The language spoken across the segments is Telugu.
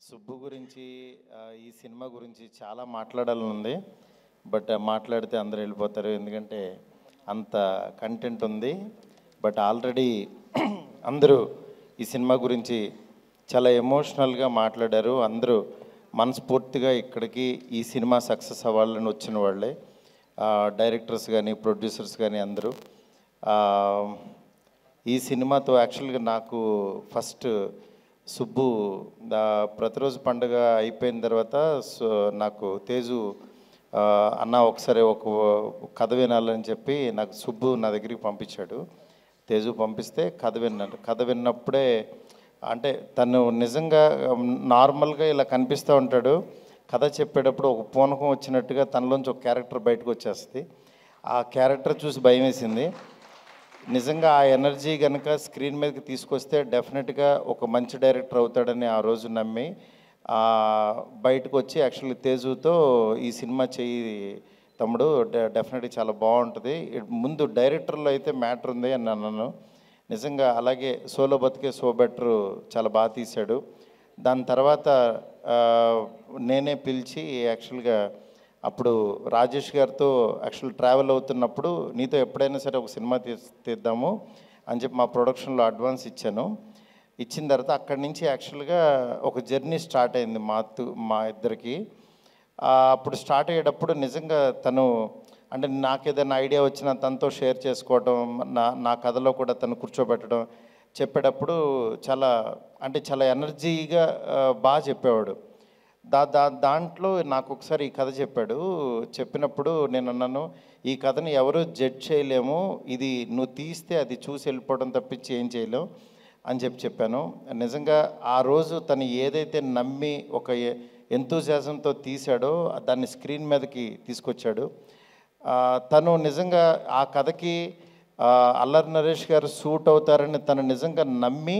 సుబ్బు గురించి ఈ సినిమా గురించి చాలా మాట్లాడాలని ఉంది. బట్ మాట్లాడితే అందరూ వెళ్ళిపోతారు, ఎందుకంటే అంత కంటెంట్ ఉంది. బట్ ఆల్రెడీ అందరూ ఈ సినిమా గురించి చాలా ఎమోషనల్గా మాట్లాడారు. అందరూ మనస్ఫూర్తిగా ఇక్కడికి ఈ సినిమా సక్సెస్ అవ్వాలని వచ్చిన వాళ్ళే, డైరెక్టర్స్ కానీ ప్రొడ్యూసర్స్ కానీ అందరూ. ఈ సినిమాతో యాక్చువల్గా నాకు ఫస్ట్ సుబ్బు ప్రతిరోజు పండుగ అయిపోయిన తర్వాత నాకు తేజు అన్న ఒకసారి ఒక కథ వినాలని చెప్పి నాకు సుబ్బు నా దగ్గరికి పంపించాడు. తేజు పంపిస్తే కథ విన్నాను. కథ విన్నప్పుడే అంటే తను నిజంగా నార్మల్గా ఇలా కనిపిస్తూ ఉంటాడు. కథ చెప్పేటప్పుడు ఒక పూనకం వచ్చినట్టుగా తనలోంచి ఒక క్యారెక్టర్ బయటకు వచ్చేస్తుంది. ఆ క్యారెక్టర్ చూసి భయం వేసింది. నిజంగా ఆ ఎనర్జీ కనుక స్క్రీన్ మీదకి తీసుకొస్తే డెఫినెట్గా ఒక మంచి డైరెక్టర్ అవుతాడని ఆ రోజు నమ్మి బయటకు వచ్చి యాక్చువల్లీ తేజుతో ఈ సినిమా చెయ్యి తమ్ముడు, డెఫినెట్గా చాలా బాగుంటుంది, ముందు డైరెక్టర్లో అయితే మ్యాటర్ ఉంది అని అన్నాను. నిజంగా అలాగే సోలో బతికే సో బెటర్ చాలా బాగా తీశాడు. దాని తర్వాత నేనే పిలిచి యాక్చువల్గా అప్పుడు రాజేష్ గారితో యాక్చువల్ ట్రావెల్ అవుతున్నప్పుడు నీతో ఎప్పుడైనా సరే ఒక సినిమా తీద్దాము అని చెప్పి మా ప్రొడక్షన్లో అడ్వాన్స్ ఇచ్చాను. ఇచ్చిన తర్వాత అక్కడి నుంచి యాక్చువల్గా ఒక జర్నీ స్టార్ట్ అయింది మా ఇద్దరికి. అప్పుడు స్టార్ట్ అయ్యేటప్పుడు నిజంగా తను అంటే నాకు ఏదైనా ఐడియా వచ్చినా తనతో షేర్ చేసుకోవడం, నా కథలో కూడా తను కూర్చోబెట్టడం, చెప్పేటప్పుడు చాలా ఎనర్జీగా బాగా చెప్పేవాడు. దాంట్లో నాకు ఒకసారి ఈ కథ చెప్పాడు. చెప్పినప్పుడు నేను అన్నాను, ఈ కథని ఎవరు జడ్జ్ చేయలేము, ఇది నువ్వు తీస్తే అది చూసి వెళ్ళిపోవడం తప్పించి ఏం చేయలేము అని చెప్పాను. నిజంగా ఆ రోజు తను ఏదైతే నమ్మి ఒక ఎంతూజియాజంతో తీశాడో దాన్ని స్క్రీన్ మీదకి తీసుకొచ్చాడు. తను నిజంగా ఆ కథకి అల్లరి నరేష్ గారు సూట్ అవుతారని తను నిజంగా నమ్మి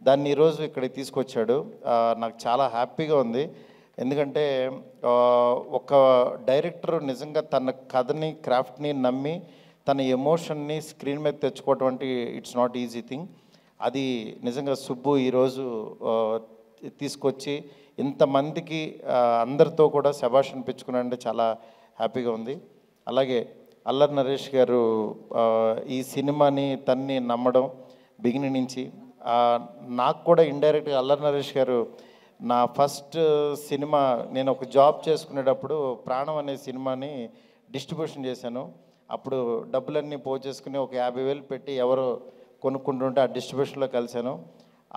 దాన్ని ఈరోజు ఇక్కడికి తీసుకొచ్చాడు. నాకు చాలా హ్యాపీగా ఉంది. ఎందుకంటే ఒక డైరెక్టర్ నిజంగా తన కథని క్రాఫ్ట్ని నమ్మి తన ఎమోషన్ని స్క్రీన్ మీద తెచ్చుకోవటం అంటే ఇట్స్ నాట్ ఈజీ థింగ్. అది నిజంగా సుబ్బు ఈరోజు తీసుకొచ్చి ఇంతమందికి అందరితో కూడా శభాష్ అనిపించుకున్నాడంటే చాలా హ్యాపీగా ఉంది. అలాగే అల్లరి నరేష్ గారు ఈ సినిమాని తన్ని నమ్మడం బిగినింగ్ నుంచి, నాకు కూడా ఇండైరెక్ట్గా అల్లరి నరేష్ గారు నా ఫస్ట్ సినిమా నేను ఒక జాబ్ చేసుకునేటప్పుడు ప్రాణం అనే సినిమాని డిస్ట్రిబ్యూషన్ చేశాను. అప్పుడు డబ్బులన్నీ పోచేసుకుని ఒక 50,000 పెట్టి ఎవరో కొనుక్కుంటుంటే ఆ డిస్ట్రిబ్యూషన్లో కలిశాను.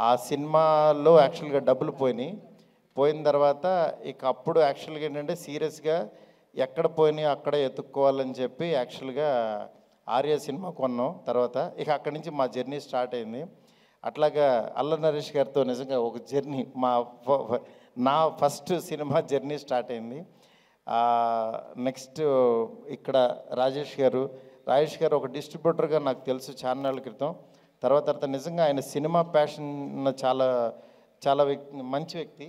ఆ సినిమాలో యాక్చువల్గా డబ్బులు పోయిన తర్వాత ఇక అప్పుడు యాక్చువల్గా ఏంటంటే సీరియస్గా ఎక్కడ పోయినాయో అక్కడ ఎత్తుక్కోవాలని చెప్పి యాక్చువల్గా ఆర్య సినిమా కొన్నాం. తర్వాత ఇక అక్కడి నుంచి మా జర్నీ స్టార్ట్ అయింది. అట్లాగా అల్లరి నరేష్ గారితో నిజంగా ఒక జర్నీ నా ఫస్ట్ సినిమా జర్నీ స్టార్ట్ అయింది. నెక్స్ట్ ఇక్కడ రాజేష్ గారు ఒక డిస్ట్రిబ్యూటర్గా నాకు తెలుసు చాలా నాళ్ళ క్రితం. తర్వాత నిజంగా ఆయన సినిమా ప్యాషన్ చాలా మంచి వ్యక్తి.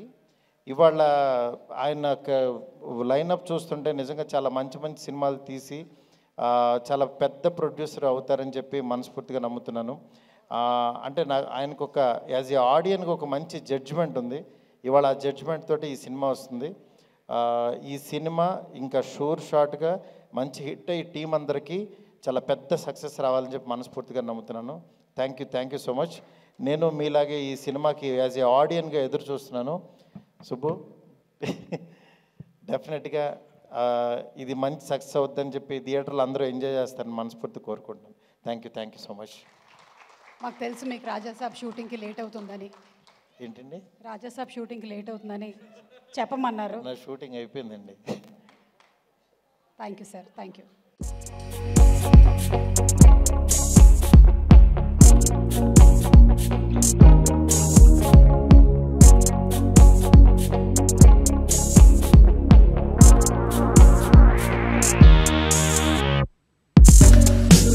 ఇవాళ ఆయన లైనప్ చూస్తుంటే నిజంగా చాలా మంచి సినిమాలు తీసి చాలా పెద్ద ప్రొడ్యూసర్ అవుతారని చెప్పి మనస్ఫూర్తిగా నమ్ముతున్నాను. అంటే ఆయనకు ఒక యాజ్ ఏ ఆడియన్కి ఒక మంచి జడ్జిమెంట్ ఉంది. ఇవాళ ఆ జడ్జిమెంట్ తోటి ఈ సినిమా వస్తుంది. ఈ సినిమా ఇంకా షూర్ షార్ట్గా మంచి హిట్ అయ్యి టీం అందరికీ చాలా పెద్ద సక్సెస్ రావాలని చెప్పి మనస్ఫూర్తిగా నమ్ముతున్నాను. Thank you so much. నేను మీలాగే ఈ సినిమాకి యాజ్ ఏ ఆడియన్గా ఎదురు చూస్తున్నాను. సుబ్బు డెఫినెట్గా ఇది మంచి సక్సెస్ అవుద్దని చెప్పి థియేటర్లో అందరూ ఎంజాయ్ చేస్తారని మనస్ఫూర్తి కోరుకుంటున్నాను. Thank you so much. మాకు తెలుసు మీకు రాజాసాబ్ షూటింగ్కి లేట్ అవుతుందని. ఏంటండి? రాజాసాబ్ షూటింగ్కి లేట్ అవుతుందని చెప్పమన్నారు. నా షూటింగ్ అయిపోయిందండి. Thank you sir, thank you.